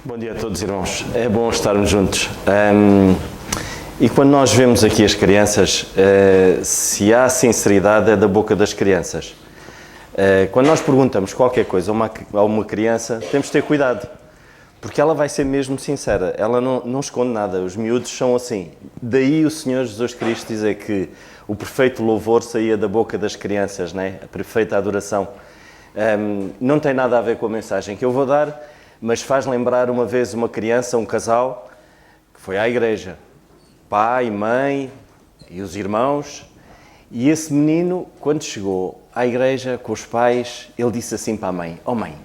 Bom dia a todos, irmãos. É bom estarmos juntos. E quando nós vemos aqui as crianças, se há sinceridade é da boca das crianças. Quando nós perguntamos qualquer coisa a uma criança, temos de ter cuidado, porque ela vai ser mesmo sincera, ela não esconde nada, os miúdos são assim. Daí o Senhor Jesus Cristo dizer que o perfeito louvor saía da boca das crianças, né? A perfeita adoração. Não tem nada a ver com a mensagem que eu vou dar, mas faz lembrar uma vez uma criança, um casal, que foi à igreja, pai, mãe e os irmãos, e esse menino, quando chegou à igreja com os pais, ele disse assim para a mãe: "Oh mãe,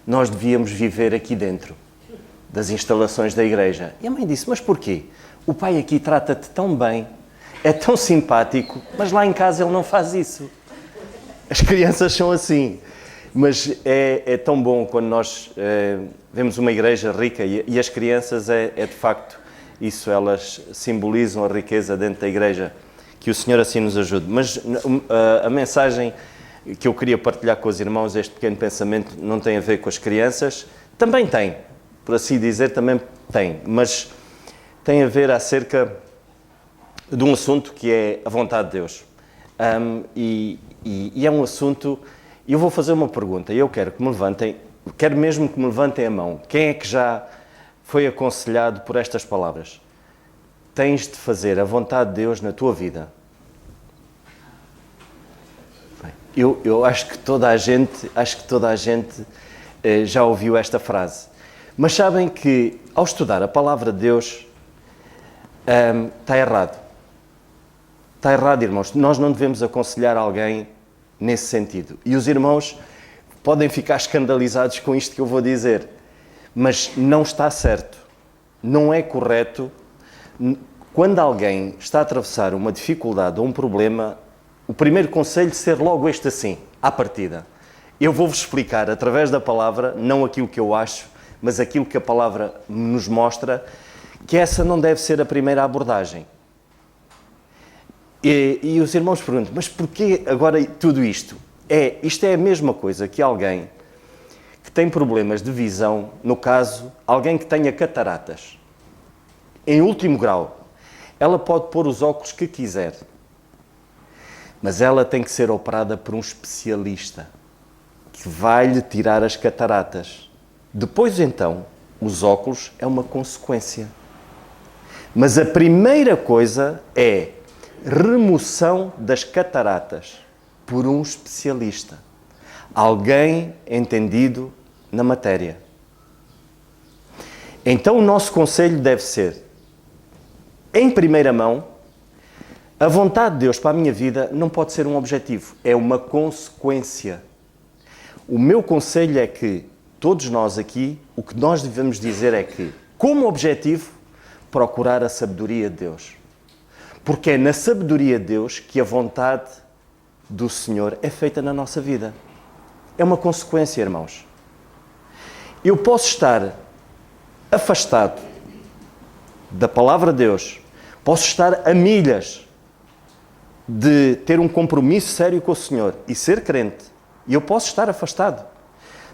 nós devíamos viver aqui dentro das instalações da igreja." E a mãe disse: "Mas porquê? O pai aqui trata-te tão bem, é tão simpático, mas lá em casa ele não faz isso." As crianças são assim. Mas é tão bom quando nós vemos uma igreja rica e as crianças de facto isso, elas simbolizam a riqueza dentro da igreja. Que o Senhor assim nos ajude. Mas a mensagem que eu queria partilhar com os irmãos, este pequeno pensamento, não tem a ver com as crianças. Também tem, por assim dizer, também tem. Mas tem a ver acerca de um assunto que é a vontade de Deus. E é um assunto... E eu vou fazer uma pergunta e eu quero mesmo que me levantem a mão. Quem é que já foi aconselhado por estas palavras? Tens de fazer a vontade de Deus na tua vida. Bem, eu acho que toda a gente já ouviu esta frase. Mas sabem que ao estudar a palavra de Deus está errado. Está errado, irmãos. Nós não devemos aconselhar alguém nesse sentido. E os irmãos podem ficar escandalizados com isto que eu vou dizer, mas não está certo. Não é correto. Quando alguém está a atravessar uma dificuldade ou um problema, o primeiro conselho ser logo este assim, à partida. Eu vou-vos explicar através da palavra, não aquilo que eu acho, mas aquilo que a palavra nos mostra, que essa não deve ser a primeira abordagem. E os irmãos perguntam: mas porquê agora tudo isto? Isto é a mesma coisa que alguém que tem problemas de visão, no caso, alguém que tenha cataratas, em último grau. Ela pode pôr os óculos que quiser, mas ela tem que ser operada por um especialista que vai-lhe tirar as cataratas. Depois, então, os óculos é uma consequência. Mas a primeira coisa é remoção das cataratas por um especialista, alguém entendido na matéria. Então o nosso conselho deve ser, em primeira mão, a vontade de Deus para a minha vida não pode ser um objetivo, é uma consequência. O meu conselho é que todos nós aqui, o que nós devemos dizer é que, como objetivo, procurar a sabedoria de Deus. Porque é na sabedoria de Deus que a vontade do Senhor é feita na nossa vida. É uma consequência, irmãos. Eu posso estar afastado da palavra de Deus, posso estar a milhas de ter um compromisso sério com o Senhor e ser crente, e eu posso estar afastado.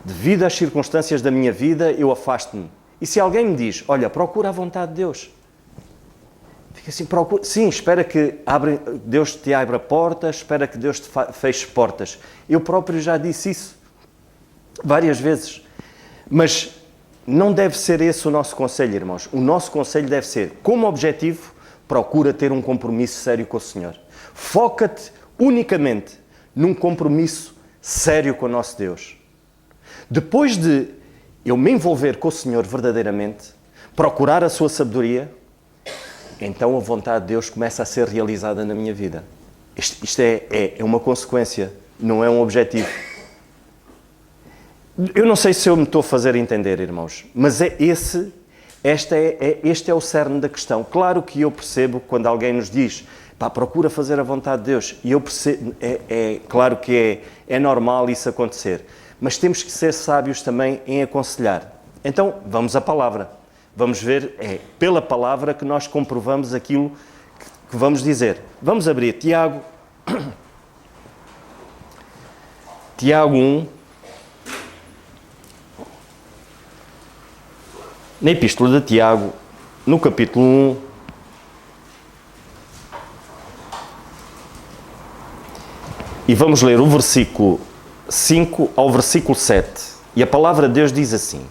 Devido às circunstâncias da minha vida, eu afasto-me. E se alguém me diz: olha, procura a vontade de Deus, assim, sim, espera que Deus te abra portas, espera que Deus te feche portas. Eu próprio já disse isso várias vezes. Mas não deve ser esse o nosso conselho, irmãos. O nosso conselho deve ser, como objetivo, procura ter um compromisso sério com o Senhor. Foca-te unicamente num compromisso sério com o nosso Deus. Depois de eu me envolver com o Senhor verdadeiramente, procurar a sua sabedoria, então a vontade de Deus começa a ser realizada na minha vida. Isto é uma consequência, não é um objetivo. Eu não sei se eu me estou a fazer entender, irmãos, mas este é o cerne da questão. Claro que eu percebo quando alguém nos diz: pá, procura fazer a vontade de Deus. E eu percebo, claro que é normal isso acontecer. Mas temos que ser sábios também em aconselhar. Então, vamos à palavra. Vamos ver, pela palavra que nós comprovamos aquilo que vamos dizer. Vamos abrir Tiago 1. na Epístola de Tiago, no capítulo 1, e vamos ler o versículo 5 ao versículo 7. E a palavra de Deus diz assim: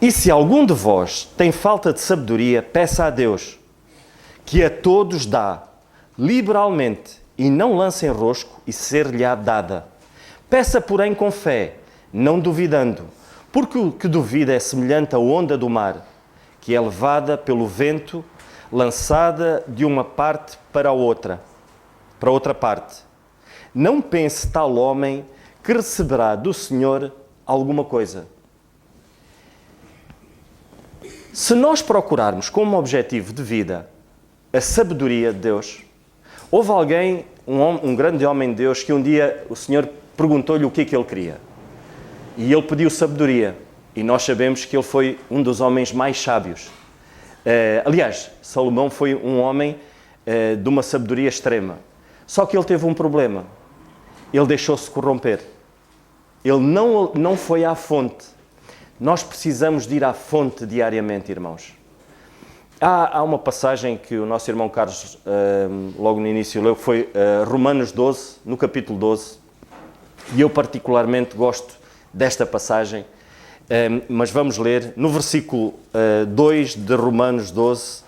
E se algum de vós tem falta de sabedoria, peça a Deus, que a todos dá, liberalmente, e não lance em rosco, e ser-lhe-á dada. Peça, porém, com fé, não duvidando, porque o que duvida é semelhante à onda do mar, que é levada pelo vento, lançada de uma parte para outra parte. Não pense tal homem que receberá do Senhor alguma coisa. Se nós procurarmos como objetivo de vida a sabedoria de Deus, houve alguém, um grande homem de Deus, que um dia o Senhor perguntou-lhe o que é que ele queria. E ele pediu sabedoria. E nós sabemos que ele foi um dos homens mais sábios. Aliás, Salomão foi um homem de uma sabedoria extrema. Só que ele teve um problema. Ele deixou-se corromper. Ele não foi à fonte. Nós precisamos de ir à fonte diariamente, irmãos. Há uma passagem que o nosso irmão Carlos, logo no início, leu, que foi Romanos 12, no capítulo 12. E eu particularmente gosto desta passagem, mas vamos ler no versículo 2 de Romanos 12.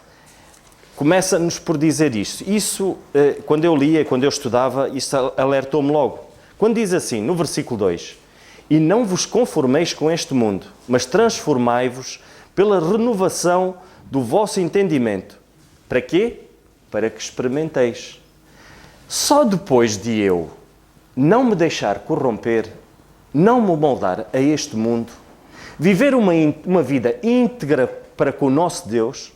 Começa-nos por dizer isto. Isso, quando eu lia, quando eu estudava, isso alertou-me logo. Quando diz assim, no versículo 2: E não vos conformeis com este mundo, mas transformai-vos pela renovação do vosso entendimento. Para quê? Para que experimenteis. Só depois de eu não me deixar corromper, não me moldar a este mundo, viver uma vida íntegra para com o nosso Deus,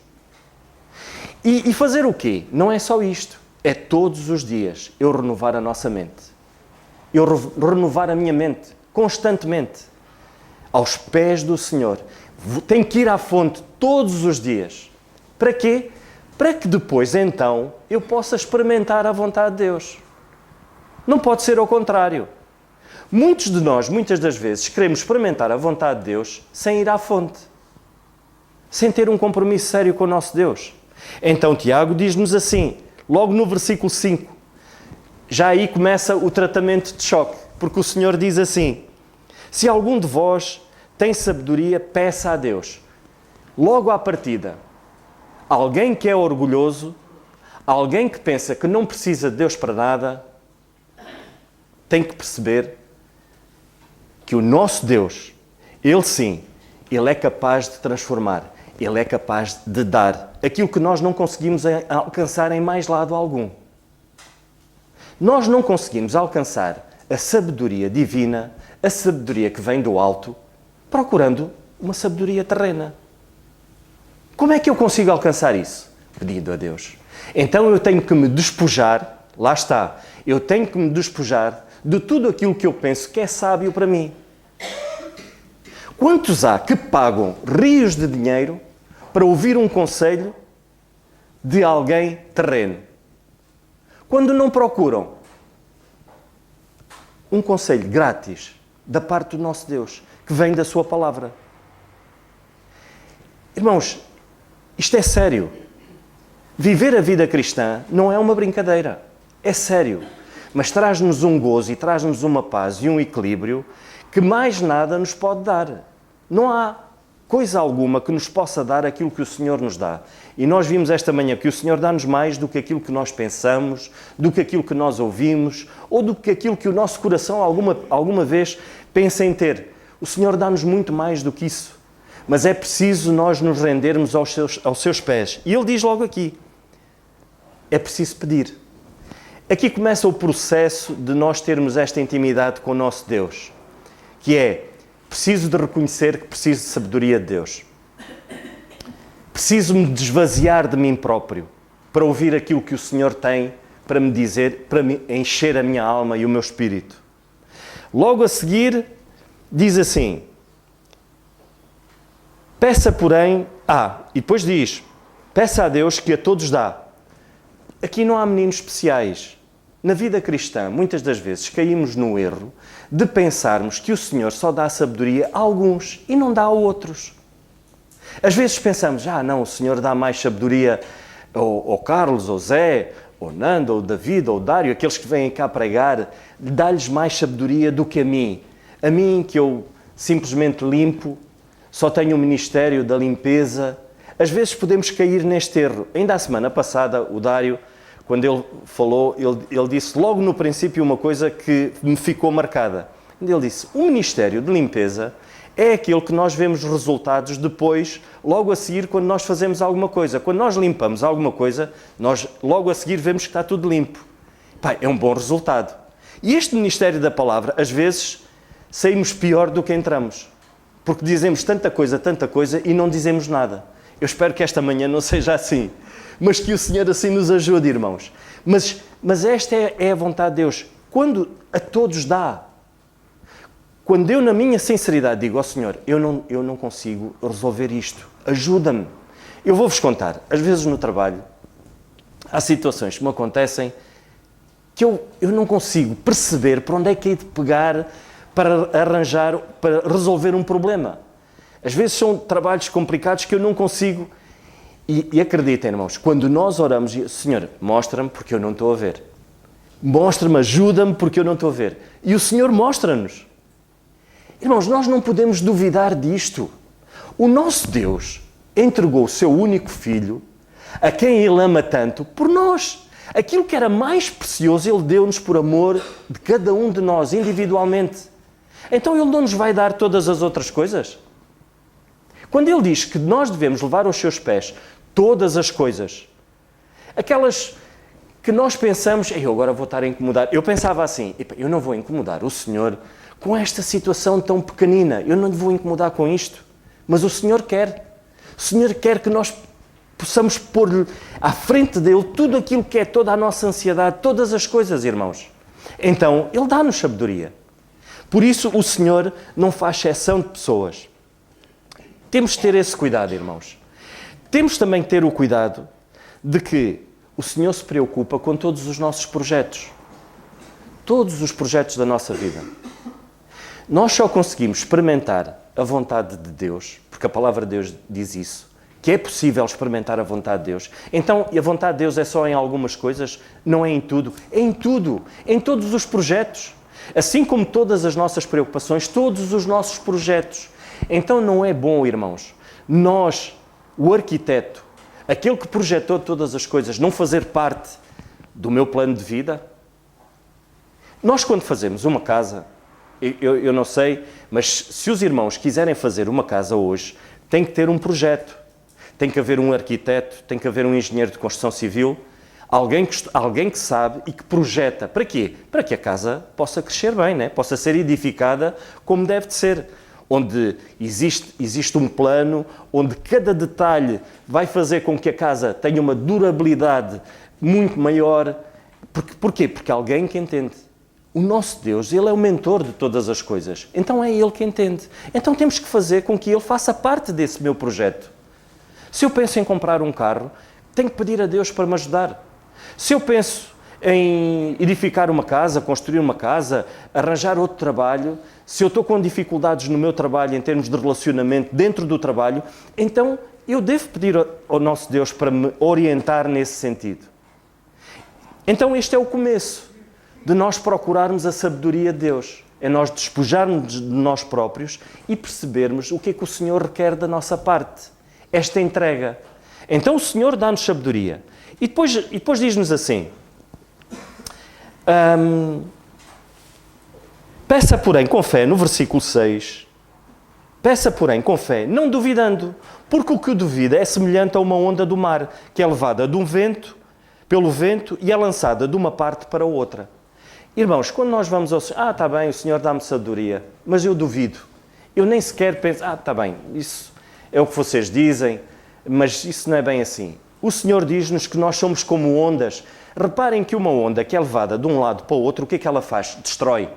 e fazer o quê? Não é só isto. É todos os dias eu renovar a nossa mente. Eu renovar a minha mente, constantemente, aos pés do Senhor. Tenho que ir à fonte todos os dias. Para quê? Para que depois, então, eu possa experimentar a vontade de Deus. Não pode ser ao contrário. Muitos de nós, muitas das vezes, queremos experimentar a vontade de Deus sem ir à fonte. Sem ter um compromisso sério com o nosso Deus. Então Tiago diz-nos assim, logo no versículo 5, já aí começa o tratamento de choque, porque o Senhor diz assim: se algum de vós tem sabedoria, peça a Deus. Logo à partida, alguém que é orgulhoso, alguém que pensa que não precisa de Deus para nada, tem que perceber que o nosso Deus, Ele sim, Ele é capaz de transformar. Ele é capaz de dar aquilo que nós não conseguimos alcançar em mais lado algum. Nós não conseguimos alcançar a sabedoria divina, a sabedoria que vem do alto, procurando uma sabedoria terrena. Como é que eu consigo alcançar isso? Pedindo a Deus. Então eu tenho que me despojar, lá está, eu tenho que me despojar de tudo aquilo que eu penso que é sábio para mim. Quantos há que pagam rios de dinheiro para ouvir um conselho de alguém terreno, quando não procuram um conselho grátis da parte do nosso Deus, que vem da sua palavra? Irmãos, isto é sério. Viver a vida cristã não é uma brincadeira. É sério. Mas traz-nos um gozo e traz-nos uma paz e um equilíbrio que mais nada nos pode dar. Não há coisa alguma que nos possa dar aquilo que o Senhor nos dá. E nós vimos esta manhã que o Senhor dá-nos mais do que aquilo que nós pensamos, do que aquilo que nós ouvimos, ou do que aquilo que o nosso coração alguma vez pensa em ter. O Senhor dá-nos muito mais do que isso. Mas é preciso nós nos rendermos aos seus pés. E Ele diz logo aqui, é preciso pedir. Aqui começa o processo de nós termos esta intimidade com o nosso Deus, que é: preciso de reconhecer que preciso de sabedoria de Deus. Preciso-me desvaziar de mim próprio para ouvir aquilo que o Senhor tem para me dizer, para me encher a minha alma e o meu espírito. Logo a seguir, diz assim: peça, porém... e depois diz: peça a Deus que a todos dá. Aqui não há meninos especiais. Na vida cristã, muitas das vezes caímos no erro de pensarmos que o Senhor só dá sabedoria a alguns e não dá a outros. Às vezes pensamos, não, o Senhor dá mais sabedoria ao Carlos, ao Zé, ao Nando, ao David, ao Dário, aqueles que vêm cá pregar, dá-lhes mais sabedoria do que a mim. A mim, que eu simplesmente limpo, só tenho o ministério da limpeza. Às vezes podemos cair neste erro. Ainda a semana passada, o Dário, quando ele falou, ele disse logo no princípio uma coisa que me ficou marcada. Ele disse, o ministério de limpeza é aquele que nós vemos resultados depois, logo a seguir, quando nós fazemos alguma coisa. Quando nós limpamos alguma coisa, nós logo a seguir vemos que está tudo limpo. É um bom resultado. E este ministério da palavra, às vezes, saímos pior do que entramos. Porque dizemos tanta coisa e não dizemos nada. Eu espero que esta manhã não seja assim. Mas que o Senhor assim nos ajude, irmãos. Mas esta é a vontade de Deus. Quando a todos dá. Quando eu, na minha sinceridade, digo ao Senhor, eu não consigo resolver isto. Ajuda-me. Eu vou-vos contar. Às vezes no trabalho, há situações que me acontecem que eu não consigo perceber para onde é que hei de pegar para arranjar, para resolver um problema. Às vezes são trabalhos complicados que eu não consigo. E acreditem, irmãos, quando nós oramos, Senhor, mostra-me porque eu não estou a ver. Mostra-me, ajuda-me porque eu não estou a ver. E o Senhor mostra-nos. Irmãos, nós não podemos duvidar disto. O nosso Deus entregou o seu único Filho, a quem Ele ama tanto, por nós. Aquilo que era mais precioso, Ele deu-nos por amor de cada um de nós, individualmente. Então Ele não nos vai dar todas as outras coisas? Quando Ele diz que nós devemos levar aos seus pés todas as coisas, aquelas que nós pensamos, eu agora vou estar a incomodar. Eu pensava assim, eu não vou incomodar o Senhor com esta situação tão pequenina, eu não vou incomodar com isto. Mas o Senhor quer. O Senhor quer que nós possamos pôr-lhe à frente dEle tudo aquilo que é toda a nossa ansiedade, todas as coisas, irmãos. Então, Ele dá-nos sabedoria. Por isso, o Senhor não faz exceção de pessoas. Temos de ter esse cuidado, irmãos. Temos também que ter o cuidado de que o Senhor se preocupa com todos os nossos projetos. Todos os projetos da nossa vida. Nós só conseguimos experimentar a vontade de Deus, porque a palavra de Deus diz isso, que é possível experimentar a vontade de Deus. Então, a vontade de Deus é só em algumas coisas? Não é em tudo. É em tudo. Em todos os projetos. Assim como todas as nossas preocupações, todos os nossos projetos. Então não é bom, irmãos, nós, o arquiteto, aquele que projetou todas as coisas, não fazer parte do meu plano de vida? Nós, quando fazemos uma casa, eu não sei, mas se os irmãos quiserem fazer uma casa hoje, tem que ter um projeto. Tem que haver um arquiteto, tem que haver um engenheiro de construção civil, alguém que sabe e que projeta. Para quê? Para que a casa possa crescer bem, né? Possa ser edificada como deve de ser. Onde existe um plano, onde cada detalhe vai fazer com que a casa tenha uma durabilidade muito maior. Porquê? Porque alguém que entende. O nosso Deus, Ele é o mentor de todas as coisas. Então é Ele que entende. Então temos que fazer com que Ele faça parte desse meu projeto. Se eu penso em comprar um carro, tenho que pedir a Deus para me ajudar. Se eu penso em edificar uma casa, construir uma casa, arranjar outro trabalho, se eu estou com dificuldades no meu trabalho em termos de relacionamento dentro do trabalho, então eu devo pedir ao nosso Deus para me orientar nesse sentido. Então este é o começo de nós procurarmos a sabedoria de Deus. É nós despojarmos de nós próprios e percebermos o que é que o Senhor requer da nossa parte. Esta entrega. Então o Senhor dá-nos sabedoria. E depois diz-nos assim, peça porém com fé, no versículo 6, peça porém com fé, não duvidando, porque o que duvida é semelhante a uma onda do mar, que é levada pelo vento e é lançada de uma parte para outra. Irmãos, quando nós vamos ao Senhor, está bem, o Senhor dá-me sabedoria, mas eu duvido. Eu nem sequer penso, está bem, isso é o que vocês dizem, mas isso não é bem assim. O Senhor diz-nos que nós somos como ondas. Reparem que uma onda que é levada de um lado para o outro, o que é que ela faz? Destrói.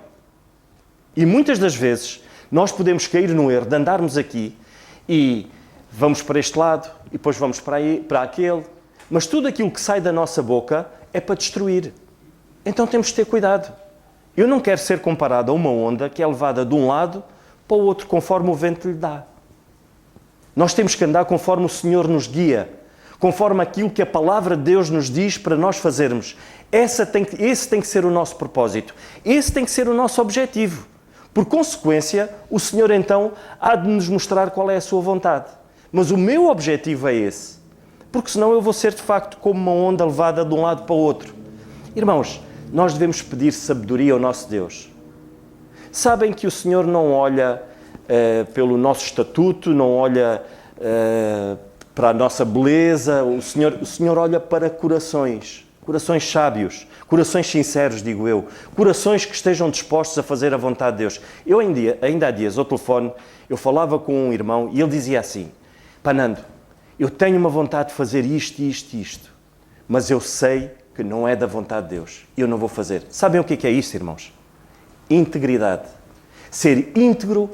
E muitas das vezes nós podemos cair no erro de andarmos aqui e vamos para este lado e depois vamos para aquele, mas tudo aquilo que sai da nossa boca é para destruir. Então temos de ter cuidado. Eu não quero ser comparado a uma onda que é levada de um lado para o outro, conforme o vento lhe dá. Nós temos que andar conforme o Senhor nos guia, conforme aquilo que a palavra de Deus nos diz para nós fazermos. Esse tem que ser o nosso propósito. Esse tem que ser o nosso objetivo. Por consequência, o Senhor então há de nos mostrar qual é a sua vontade. Mas o meu objetivo é esse. Porque senão eu vou ser de facto como uma onda levada de um lado para o outro. Irmãos, nós devemos pedir sabedoria ao nosso Deus. Sabem que o Senhor não olha pelo nosso estatuto, não olha para a nossa beleza. O Senhor olha para corações sábios, corações sinceros, digo eu, corações que estejam dispostos a fazer a vontade de Deus. Eu ainda há dias, ao telefone, eu falava com um irmão e ele dizia assim: "Pá, Nando, eu tenho uma vontade de fazer isto, mas eu sei que não é da vontade de Deus. Eu não vou fazer." Sabem o que é isto, irmãos? Integridade. Ser íntegro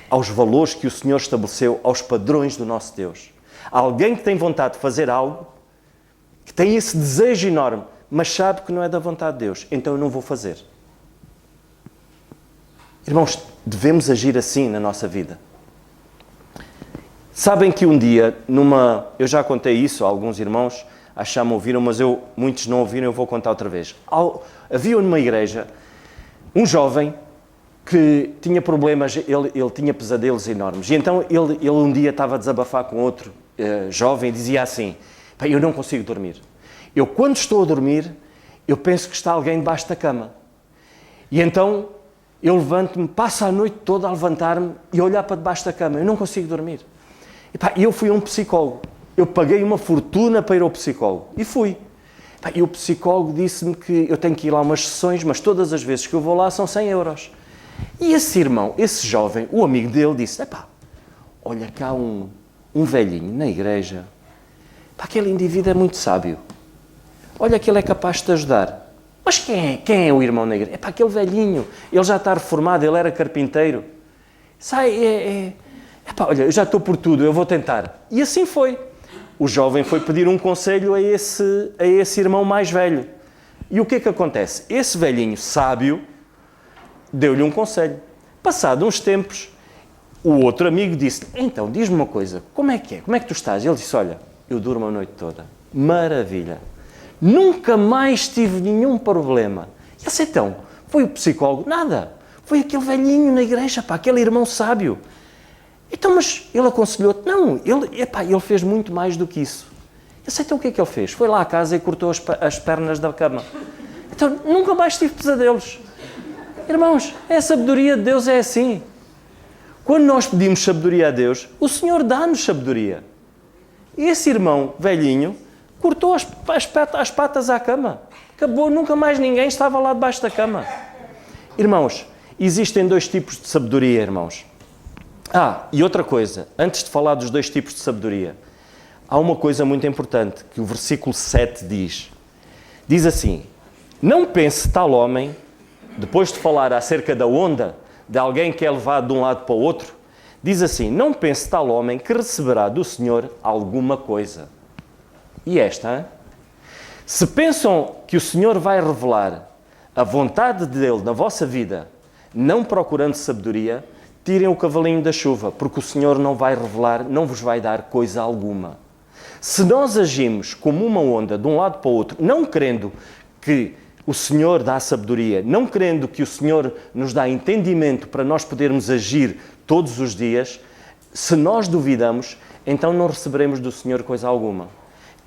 aos valores que o Senhor estabeleceu, aos padrões do nosso Deus. Alguém que tem vontade de fazer algo, que tem esse desejo enorme, mas sabe que não é da vontade de Deus, então eu não vou fazer. Irmãos, devemos agir assim na nossa vida. Sabem que um dia, eu já contei isso a alguns irmãos, acho que já me ouviram, mas muitos não ouviram, eu vou contar outra vez. Havia numa igreja um jovem que tinha problemas, ele tinha pesadelos enormes. E então ele um dia estava a desabafar com outro jovem e dizia assim: "Pá, eu não consigo dormir. Eu, quando estou a dormir, eu penso que está alguém debaixo da cama. E então eu levanto-me, passo a noite toda a levantar-me e a olhar para debaixo da cama. Eu não consigo dormir." E eu fui a um psicólogo. Eu paguei uma fortuna para ir ao psicólogo. E fui. E o psicólogo disse-me que eu tenho que ir lá umas sessões, mas todas as vezes que eu vou lá são 100 euros. E esse irmão, esse jovem, o amigo dele, disse: "Olha cá um velhinho na igreja. Aquele indivíduo é muito sábio. Olha que ele é capaz de te ajudar." "Mas quem é o irmão na igreja?" "Aquele velhinho, ele já está reformado, ele era carpinteiro." "Olha, eu já estou por tudo, eu vou tentar." E assim foi. O jovem foi pedir um conselho a esse irmão mais velho. E o que é que acontece? Esse velhinho sábio deu-lhe um conselho. Passado uns tempos, o outro amigo disse: "Então, diz-me uma coisa, como é que é? Como é que tu estás?" Ele disse: "Olha, eu durmo a noite toda. Maravilha. Nunca mais tive nenhum problema." E assim, então, foi o psicólogo? Nada. Foi aquele velhinho na igreja, aquele irmão sábio. "Então, mas ele aconselhou-te?" "Não, ele fez muito mais do que isso." Eu sei, então o que é que ele fez? Foi lá à casa e cortou as pernas da cama. Então, nunca mais tive pesadelos. Irmãos, a sabedoria de Deus é assim. Quando nós pedimos sabedoria a Deus, o Senhor dá-nos sabedoria. E esse irmão velhinho cortou as patas à cama. Acabou, nunca mais ninguém estava lá debaixo da cama. Irmãos, existem dois tipos de sabedoria, irmãos. E outra coisa, antes de falar dos dois tipos de sabedoria, há uma coisa muito importante que o versículo 7 diz. Diz assim: "Não pense tal homem", depois de falar acerca da onda, de alguém que é levado de um lado para o outro, diz assim: "Não pense tal homem que receberá do Senhor alguma coisa." E se pensam que o Senhor vai revelar a vontade dele na vossa vida, não procurando sabedoria, tirem o cavalinho da chuva, porque o Senhor não vai revelar, não vos vai dar coisa alguma. Se nós agimos como uma onda de um lado para o outro, não querendo que o Senhor dá sabedoria, não querendo que o Senhor nos dá entendimento para nós podermos agir todos os dias, se nós duvidamos, então não receberemos do Senhor coisa alguma.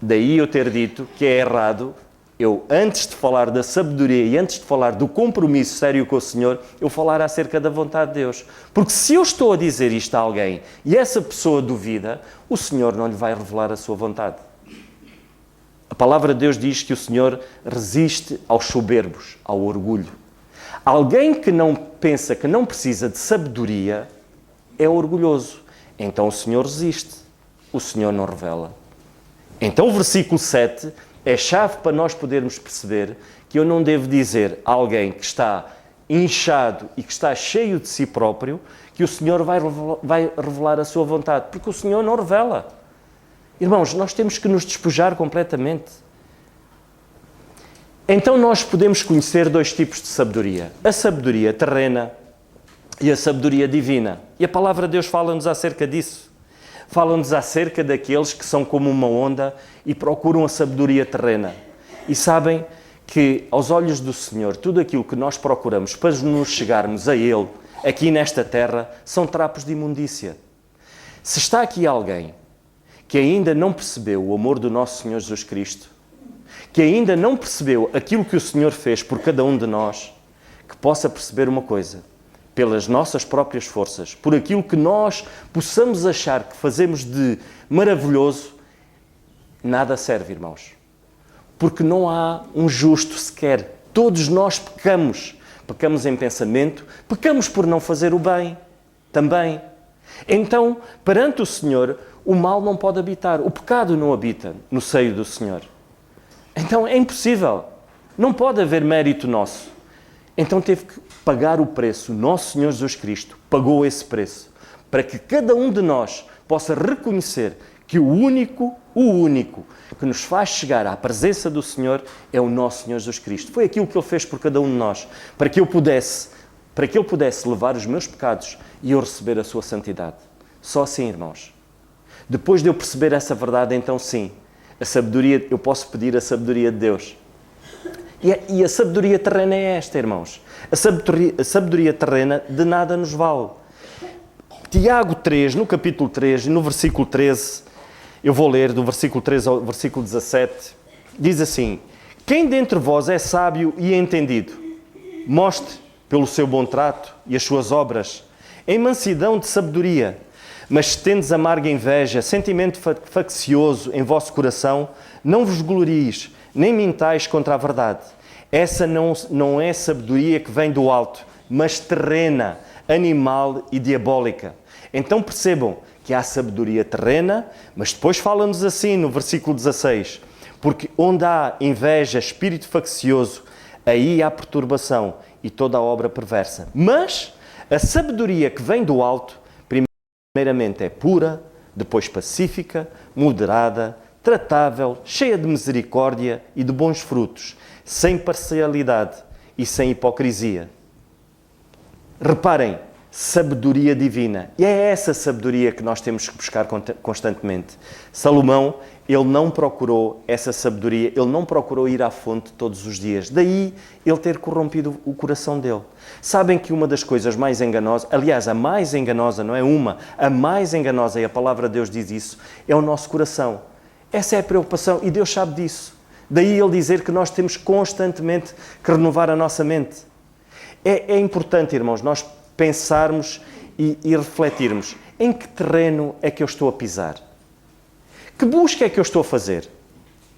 Daí eu ter dito que é errado eu, antes de falar da sabedoria e antes de falar do compromisso sério com o Senhor, eu falar acerca da vontade de Deus. Porque se eu estou a dizer isto a alguém e essa pessoa duvida, o Senhor não lhe vai revelar a sua vontade. A palavra de Deus diz que o Senhor resiste aos soberbos, ao orgulho. Alguém que não pensa que não precisa de sabedoria é orgulhoso. Então o Senhor resiste, o Senhor não revela. Então o versículo 7 é chave para nós podermos perceber que eu não devo dizer a alguém que está inchado e que está cheio de si próprio que o Senhor vai revelar a sua vontade, porque o Senhor não revela. Irmãos, nós temos que nos despojar completamente. Então nós podemos conhecer dois tipos de sabedoria: a sabedoria terrena e a sabedoria divina. E a palavra de Deus fala-nos acerca disso. Fala-nos acerca daqueles que são como uma onda e procuram a sabedoria terrena. E sabem que, aos olhos do Senhor, tudo aquilo que nós procuramos para nos chegarmos a Ele, aqui nesta terra, são trapos de imundícia. Se está aqui alguém que ainda não percebeu o amor do nosso Senhor Jesus Cristo, que ainda não percebeu aquilo que o Senhor fez por cada um de nós, que possa perceber uma coisa: pelas nossas próprias forças, por aquilo que nós possamos achar que fazemos de maravilhoso, nada serve, irmãos. Porque não há um justo sequer. Todos nós pecamos. Pecamos em pensamento, pecamos por não fazer o bem também. Então, perante o Senhor, o mal não pode habitar. O pecado não habita no seio do Senhor. Então é impossível. Não pode haver mérito nosso. Então teve que pagar o preço. O nosso Senhor Jesus Cristo pagou esse preço para que cada um de nós possa reconhecer que o único que nos faz chegar à presença do Senhor é o nosso Senhor Jesus Cristo. Foi aquilo que Ele fez por cada um de nós, para que Ele pudesse levar os meus pecados e eu receber a sua santidade. Só assim, irmãos. Depois de eu perceber essa verdade, então sim, a sabedoria, eu posso pedir a sabedoria de Deus. E a sabedoria terrena é esta, irmãos. A sabedoria terrena de nada nos vale. Tiago 3, no capítulo 3, no versículo 13, eu vou ler do versículo 13 ao versículo 17, diz assim: quem dentre vós é sábio e entendido, mostre pelo seu bom trato e as suas obras, em mansidão de sabedoria, mas se tendes amarga inveja, sentimento faccioso em vosso coração, não vos glorieis, nem mintais contra a verdade. Essa não é sabedoria que vem do alto, mas terrena, animal e diabólica. Então percebam que há sabedoria terrena, mas depois fala-nos assim no versículo 16, porque onde há inveja, espírito faccioso, aí há perturbação e toda a obra perversa. Mas a sabedoria que vem do alto, primeiramente é pura, depois pacífica, moderada, tratável, cheia de misericórdia e de bons frutos, sem parcialidade e sem hipocrisia. Reparem, sabedoria divina. E é essa sabedoria que nós temos que buscar constantemente. Salomão, ele não procurou essa sabedoria, ele não procurou ir à fonte todos os dias. Daí ele ter corrompido o coração dele. Sabem que uma das coisas mais enganosas, aliás, a mais enganosa, não é uma, a mais enganosa, e a palavra de Deus diz isso, é o nosso coração. Essa é a preocupação e Deus sabe disso. Daí ele dizer que nós temos constantemente que renovar a nossa mente. É importante, irmãos, nós pensarmos e refletirmos em que terreno é que eu estou a pisar. Que busca é que eu estou a fazer?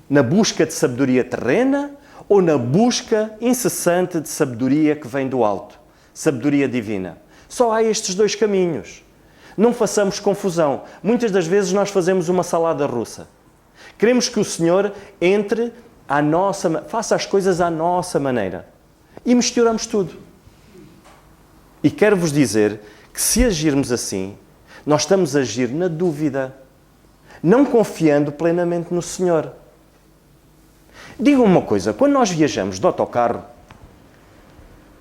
Na busca de sabedoria terrena ou na busca incessante de sabedoria que vem do alto? Sabedoria divina. Só há estes dois caminhos. Não façamos confusão. Muitas das vezes nós fazemos uma salada russa. Queremos que o Senhor entre faça as coisas à nossa maneira. E misturamos tudo. E quero-vos dizer que se agirmos assim, nós estamos a agir na dúvida, não confiando plenamente no Senhor. Digam uma coisa, quando nós viajamos de autocarro,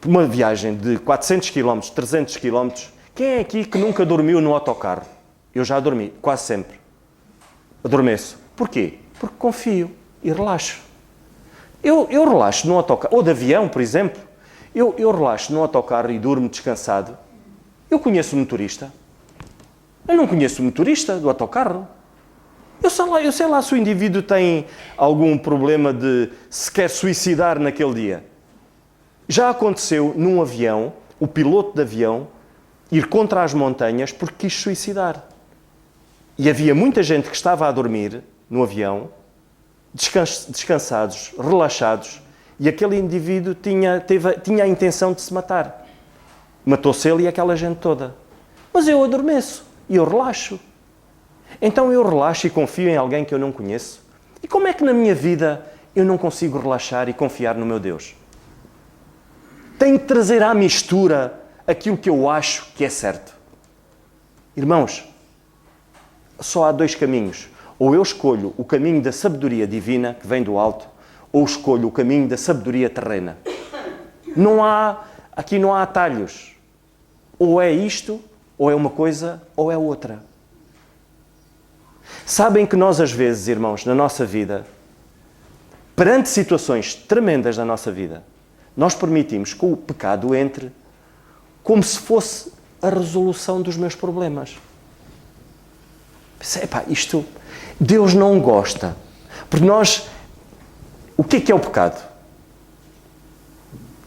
por uma viagem de 400 km, 300 km, quem é aqui que nunca dormiu no autocarro? Eu já dormi, quase sempre. Adormeço. Porquê? Porque confio e relaxo. Eu relaxo no autocarro, ou de avião, por exemplo. Eu relaxo no autocarro e durmo descansado. Eu conheço o motorista. Eu não conheço o motorista do autocarro. Eu sei lá se o indivíduo tem algum problema de se quer suicidar naquele dia. Já aconteceu num avião, o piloto de avião ir contra as montanhas porque quis suicidar. E havia muita gente que estava a dormir no avião, descansados, relaxados, e aquele indivíduo tinha a intenção de se matar. Matou-se ele e aquela gente toda. Mas eu adormeço e eu relaxo. Então eu relaxo e confio em alguém que eu não conheço. E como é que na minha vida eu não consigo relaxar e confiar no meu Deus? Tenho que trazer à mistura aquilo que eu acho que é certo. Irmãos, só há dois caminhos. Ou eu escolho o caminho da sabedoria divina, que vem do alto, ou escolho o caminho da sabedoria terrena. Aqui não há atalhos. Ou é isto, ou é uma coisa, ou é outra. Sabem que nós, às vezes, irmãos, na nossa vida, perante situações tremendas da nossa vida, nós permitimos que o pecado entre como se fosse a resolução dos meus problemas. Pensei, isto Deus não gosta. Porque nós... O que é o pecado?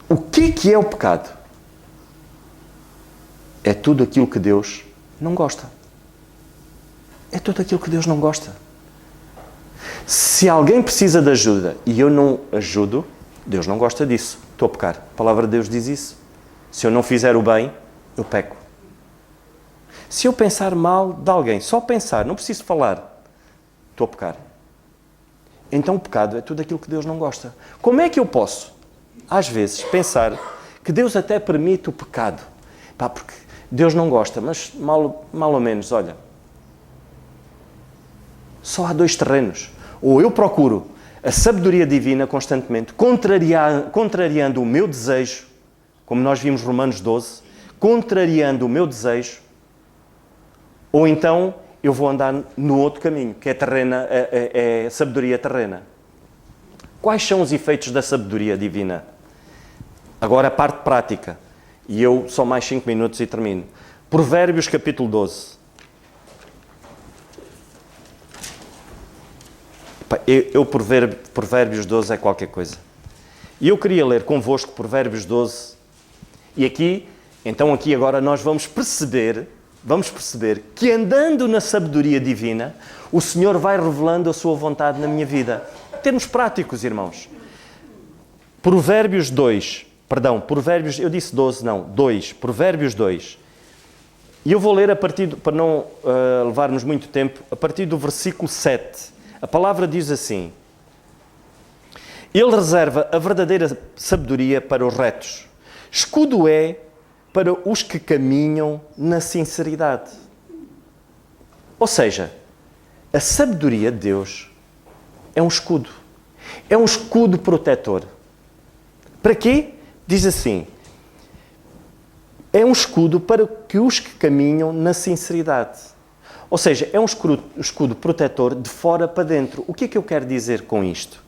O que é o pecado? É tudo aquilo que Deus não gosta. É tudo aquilo que Deus não gosta. Se alguém precisa de ajuda e eu não ajudo, Deus não gosta disso. Estou a pecar. A palavra de Deus diz isso. Se eu não fizer o bem, eu peco. Se eu pensar mal de alguém, só pensar, não preciso falar, estou a pecar. Então o pecado é tudo aquilo que Deus não gosta. Como é que eu posso, às vezes, pensar que Deus até permite o pecado? Porque Deus não gosta, mas mal ou menos, olha, só há dois terrenos. Ou eu procuro a sabedoria divina constantemente, contrariando o meu desejo, como nós vimos Romanos 12, contrariando o meu desejo, ou então eu vou andar no outro caminho, que é sabedoria terrena. Quais são os efeitos da sabedoria divina? Agora a parte prática. E eu só mais 5 minutos e termino. Provérbios capítulo 12. Provérbios 12 é qualquer coisa. E eu queria ler convosco Provérbios 12. E aqui agora nós vamos perceber que andando na sabedoria divina, o Senhor vai revelando a sua vontade na minha vida. Em termos práticos, irmãos. Provérbios 2. Eu disse 12, não, 2. Provérbios 2. E eu vou ler para não levarmos muito tempo, a partir do versículo 7. A palavra diz assim: Ele reserva a verdadeira sabedoria para os retos. Escudo é para os que caminham na sinceridade. Ou seja, a sabedoria de Deus é um escudo. É um escudo protetor. Para quê? Diz assim: é um escudo para que os que caminham na sinceridade. Ou seja, é um escudo protetor de fora para dentro. O que é que eu quero dizer com isto?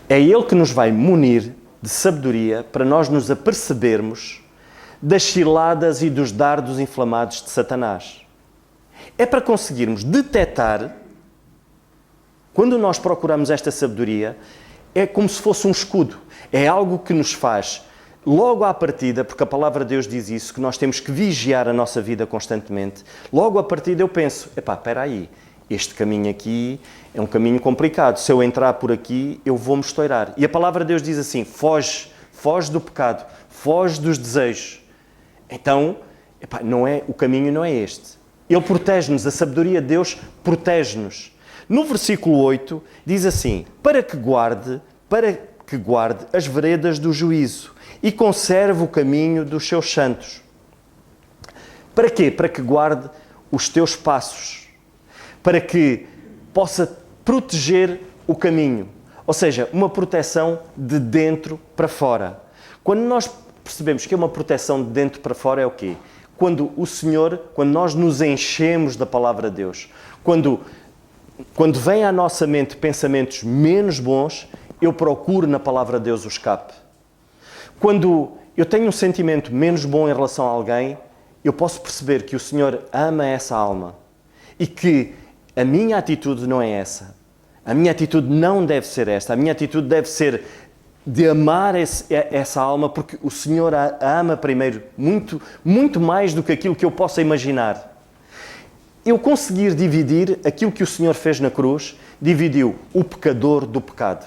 É Ele que nos vai munir de sabedoria para nós nos apercebermos das ciladas e dos dardos inflamados de Satanás. É para conseguirmos detectar, quando nós procuramos esta sabedoria, é como se fosse um escudo. É algo que nos faz, logo à partida, porque a palavra de Deus diz isso, que nós temos que vigiar a nossa vida constantemente. Logo à partida eu penso, espera aí, este caminho aqui é um caminho complicado. Se eu entrar por aqui, eu vou-me estourar. E a palavra de Deus diz assim, foge do pecado, foge dos desejos. Então, o caminho não é este. Ele protege-nos, a sabedoria de Deus protege-nos. No versículo 8, diz assim, para que guarde as veredas do juízo e conserve o caminho dos seus santos. Para quê? Para que guarde os teus passos. Para que possa proteger o caminho. Ou seja, uma proteção de dentro para fora. Quando nós percebemos que é uma proteção de dentro para fora, é o quê? Quando nós nos enchemos da palavra de Deus, quando vem à nossa mente pensamentos menos bons, eu procuro na palavra de Deus o escape. Quando eu tenho um sentimento menos bom em relação a alguém, eu posso perceber que o Senhor ama essa alma e que a minha atitude não é essa. A minha atitude não deve ser esta. A minha atitude deve ser de amar essa alma, porque o Senhor a ama primeiro, muito, muito mais do que aquilo que eu possa imaginar. Eu conseguir dividir aquilo que o Senhor fez na cruz, dividiu o pecador do pecado.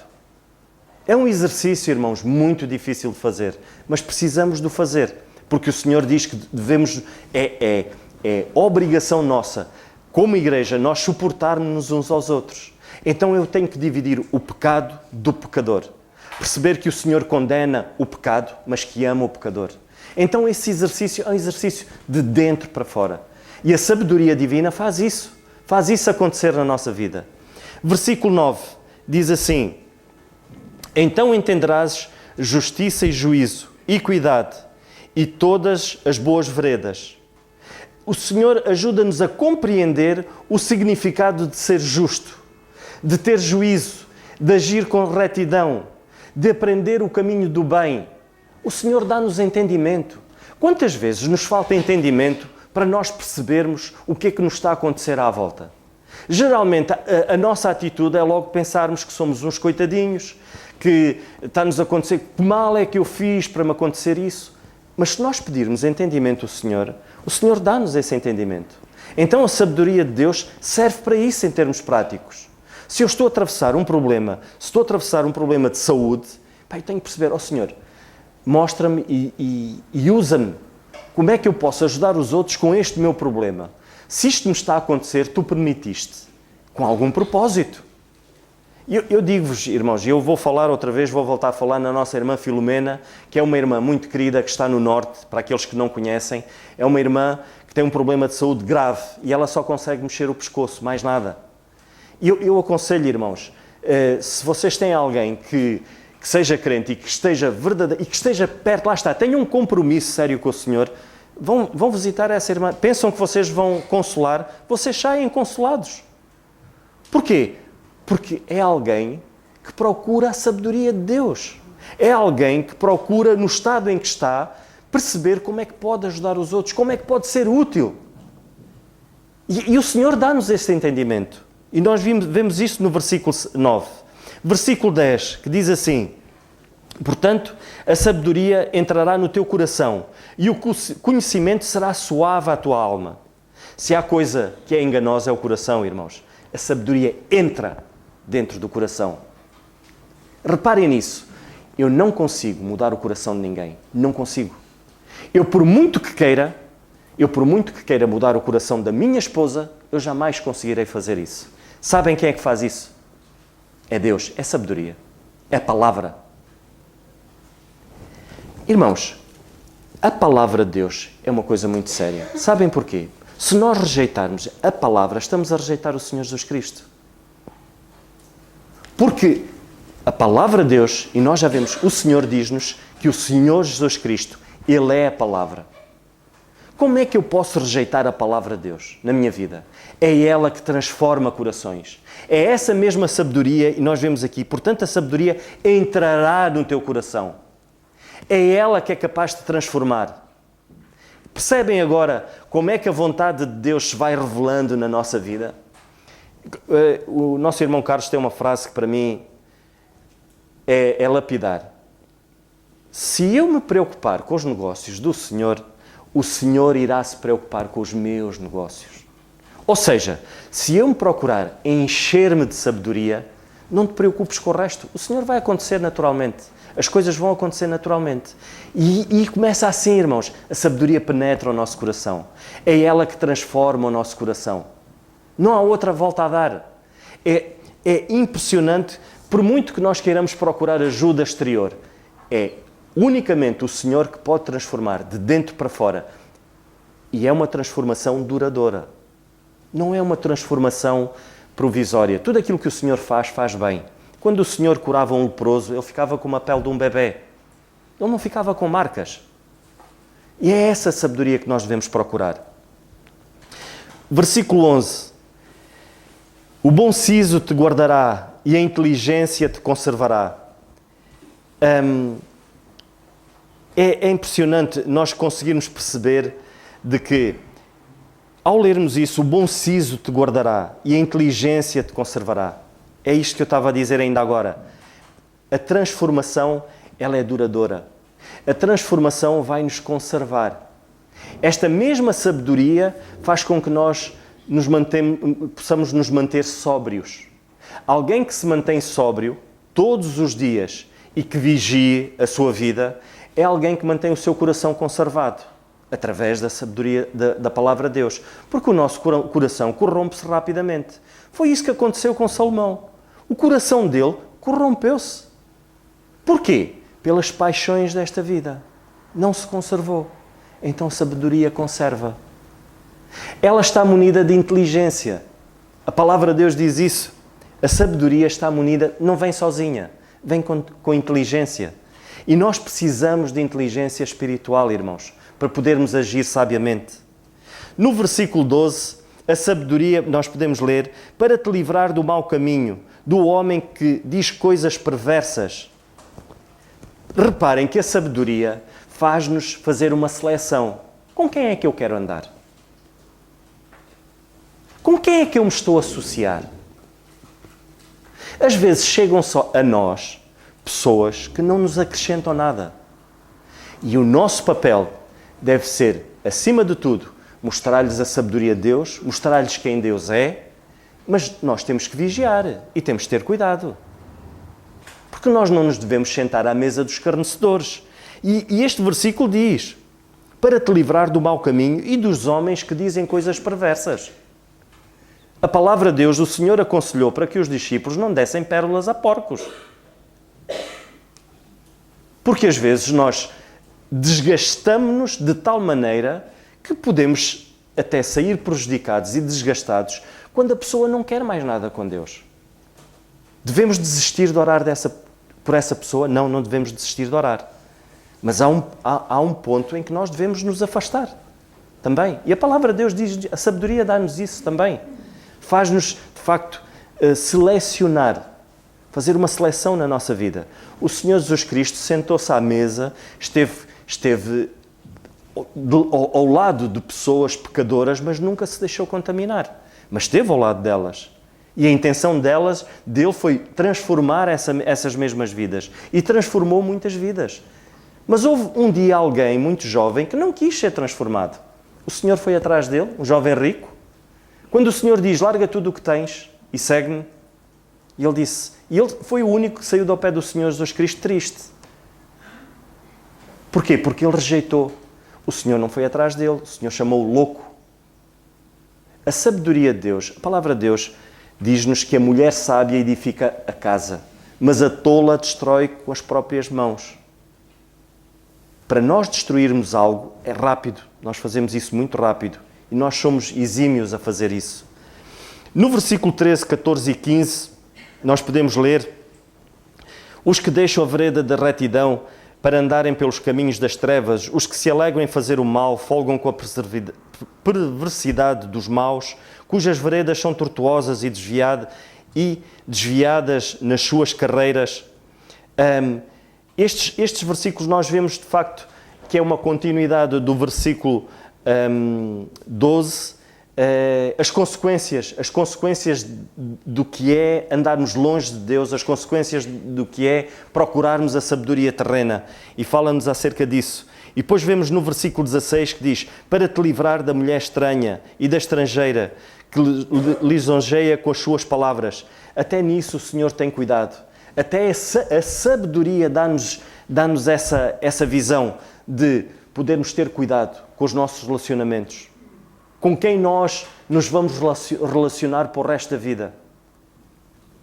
É um exercício, irmãos, muito difícil de fazer, mas precisamos de o fazer, porque o Senhor diz que devemos, é obrigação nossa, como igreja, nós suportarmos uns aos outros. Então eu tenho que dividir o pecado do pecador. Perceber que o Senhor condena o pecado, mas que ama o pecador. Então esse exercício é um exercício de dentro para fora. E a sabedoria divina faz isso acontecer na nossa vida. Versículo 9 diz assim: então entenderás justiça e juízo, equidade e todas as boas veredas. o Senhor ajuda-nos a compreender o significado de ser justo, de ter juízo, de agir com retidão, de aprender o caminho do bem. O Senhor dá-nos entendimento. Quantas vezes nos falta entendimento para nós percebermos o que é que nos está a acontecer à volta? Geralmente a nossa atitude é logo pensarmos que somos uns coitadinhos, que está-nos a acontecer, que mal é que eu fiz para me acontecer isso. Mas se nós pedirmos entendimento ao Senhor, o Senhor dá-nos esse entendimento. Então a sabedoria de Deus serve para isso em termos práticos. Se eu estou a atravessar um problema, se estou a atravessar um problema de saúde, eu tenho que perceber, Senhor, mostra-me e usa-me. Como é que eu posso ajudar os outros com este meu problema? Se isto me está a acontecer, tu permitiste, com algum propósito. Eu digo-vos, irmãos, eu vou falar outra vez, vou voltar a falar na nossa irmã Filomena, que é uma irmã muito querida, que está no Norte, para aqueles que não conhecem. É uma irmã que tem um problema de saúde grave e ela só consegue mexer o pescoço, mais nada. Eu aconselho, irmãos, se vocês têm alguém que seja crente e que esteja verdadeiro, e que esteja perto, lá está, tenham um compromisso sério com o Senhor, vão visitar essa irmã. Pensam que vocês vão consolar, vocês saem consolados. Porquê? Porque é alguém que procura a sabedoria de Deus. É alguém que procura, no estado em que está, perceber como é que pode ajudar os outros, como é que pode ser útil. E o Senhor dá-nos esse entendimento. E nós vemos isso no versículo 9. Versículo 10, que diz assim: portanto, a sabedoria entrará no teu coração e o conhecimento será suave à tua alma. Se há coisa que é enganosa é o coração, irmãos. A sabedoria entra dentro do coração. Reparem nisso. Eu não consigo mudar o coração de ninguém. Não consigo. Eu por muito que queira mudar o coração da minha esposa, eu jamais conseguirei fazer isso. Sabem quem é que faz isso? É Deus. É sabedoria. É a palavra. Irmãos, a palavra de Deus é uma coisa muito séria. Sabem porquê? Se nós rejeitarmos a palavra, estamos a rejeitar o Senhor Jesus Cristo. Porque a palavra de Deus, e nós já vemos, o Senhor diz-nos que o Senhor Jesus Cristo, Ele é a palavra. Como é que eu posso rejeitar a palavra de Deus na minha vida? É ela que transforma corações. É essa mesma sabedoria, e nós vemos aqui, portanto a sabedoria entrará no teu coração. É ela que é capaz de transformar. Percebem agora como é que a vontade de Deus se vai revelando na nossa vida? O nosso irmão Carlos tem uma frase que para mim é lapidar. Se eu me preocupar com os negócios do Senhor, o Senhor irá se preocupar com os meus negócios. Ou seja, se eu me procurar encher-me de sabedoria, não te preocupes com o resto. O Senhor vai acontecer naturalmente. As coisas vão acontecer naturalmente. E começa assim, irmãos. A sabedoria penetra o nosso coração. É ela que transforma o nosso coração. Não há outra volta a dar. É impressionante, por muito que nós queiramos procurar ajuda exterior, é unicamente o Senhor que pode transformar de dentro para fora. E é uma transformação duradoura. Não é uma transformação provisória. Tudo aquilo que o Senhor faz, faz bem. Quando o Senhor curava um leproso, ele ficava com a pele de um bebê. Ele não ficava com marcas. E é essa sabedoria que nós devemos procurar. Versículo 11. O bom siso te guardará e a inteligência te conservará. É impressionante nós conseguirmos perceber de que, ao lermos isso, o bom siso te guardará e a inteligência te conservará. É isto que eu estava a dizer ainda agora. A transformação, ela é duradoura. A transformação vai nos conservar. Esta mesma sabedoria faz com que nós possamos nos manter sóbrios. Alguém que se mantém sóbrio todos os dias e que vigie a sua vida é alguém que mantém o seu coração conservado através da sabedoria da palavra de Deus. Porque o nosso coração corrompe-se rapidamente. Foi isso que aconteceu com Salomão. O coração dele corrompeu-se. Porquê? Pelas paixões desta vida. Não se conservou. Então sabedoria conserva. Ela está munida de inteligência. A palavra de Deus diz isso. A sabedoria está munida, não vem sozinha, vem com inteligência. E nós precisamos de inteligência espiritual, irmãos, para podermos agir sabiamente. No versículo 12, a sabedoria, nós podemos ler, para te livrar do mau caminho, do homem que diz coisas perversas. Reparem que a sabedoria faz-nos fazer uma seleção. Com quem é que eu quero andar? Com quem é que eu me estou a associar? Às vezes chegam só a nós pessoas que não nos acrescentam nada. E o nosso papel deve ser, acima de tudo, mostrar-lhes a sabedoria de Deus, mostrar-lhes quem Deus é, mas nós temos que vigiar e temos que ter cuidado. Porque nós não nos devemos sentar à mesa dos escarnecedores. E este versículo diz, para te livrar do mau caminho e dos homens que dizem coisas perversas. A palavra de Deus, o Senhor aconselhou para que os discípulos não dessem pérolas a porcos. Porque às vezes nós desgastamos-nos de tal maneira que podemos até sair prejudicados e desgastados quando a pessoa não quer mais nada com Deus. Devemos desistir de orar por essa pessoa? Não, não devemos desistir de orar. Mas há um ponto em que nós devemos nos afastar também. E a palavra de Deus diz, a sabedoria dá-nos isso também. Faz-nos, de facto, selecionar, fazer uma seleção na nossa vida. O Senhor Jesus Cristo sentou-se à mesa, esteve ao lado de pessoas pecadoras, mas nunca se deixou contaminar. Mas esteve ao lado delas. E a intenção dele foi transformar essas mesmas vidas. E transformou muitas vidas. Mas houve um dia alguém muito jovem que não quis ser transformado. O Senhor foi atrás dele, um jovem rico. Quando o Senhor diz, larga tudo o que tens e segue-me, e ele disse, e ele foi o único que saiu do pé do Senhor Jesus Cristo triste. Porquê? Porque ele rejeitou. O Senhor não foi atrás dele, o Senhor chamou-o louco. A sabedoria de Deus, a palavra de Deus, diz-nos que a mulher sábia edifica a casa, mas a tola destrói com as próprias mãos. Para nós destruirmos algo é rápido, nós fazemos isso muito rápido e nós somos exímios a fazer isso. No versículo 13, 14 e 15, nós podemos ler: os que deixam a vereda da retidão para andarem pelos caminhos das trevas, os que se alegram em fazer o mal, folgam com a perversidade dos maus, cujas veredas são tortuosas e desviadas nas suas carreiras. Estes versículos nós vemos de facto que é uma continuidade do versículo 12, as consequências do que é andarmos longe de Deus, as consequências do que é procurarmos a sabedoria terrena, e fala-nos acerca disso. E depois vemos no versículo 16 que diz, para te livrar da mulher estranha e da estrangeira, que lisonjeia com as suas palavras. Até nisso o Senhor tem cuidado. Até a sabedoria dá-nos essa visão de podermos ter cuidado com os nossos relacionamentos. Com quem nós nos vamos relacionar para o resto da vida.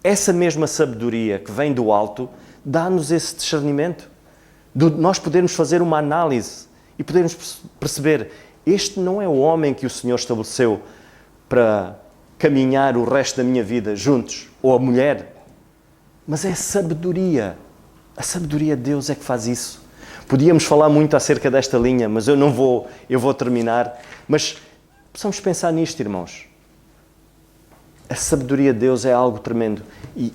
Essa mesma sabedoria que vem do alto dá-nos esse discernimento. Nós podermos fazer uma análise e podermos perceber, este não é o homem que o Senhor estabeleceu para caminhar o resto da minha vida juntos, ou a mulher, mas é a sabedoria. A sabedoria de Deus é que faz isso. Podíamos falar muito acerca desta linha, mas eu vou terminar. Mas precisamos pensar nisto, irmãos. A sabedoria de Deus é algo tremendo. E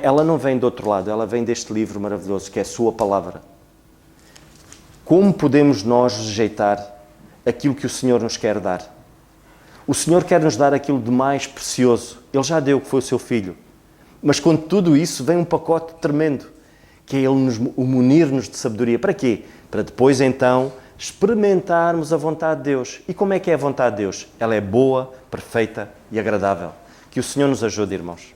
ela não vem do outro lado, ela vem deste livro maravilhoso, que é a sua palavra. Como podemos nós rejeitar aquilo que o Senhor nos quer dar? O Senhor quer nos dar aquilo de mais precioso. Ele já deu, que foi o seu Filho. Mas com tudo isso vem um pacote tremendo, que é Ele munir-nos de sabedoria. Para quê? Para depois então experimentarmos a vontade de Deus. E como é que é a vontade de Deus? Ela é boa, perfeita e agradável. Que o Senhor nos ajude, irmãos.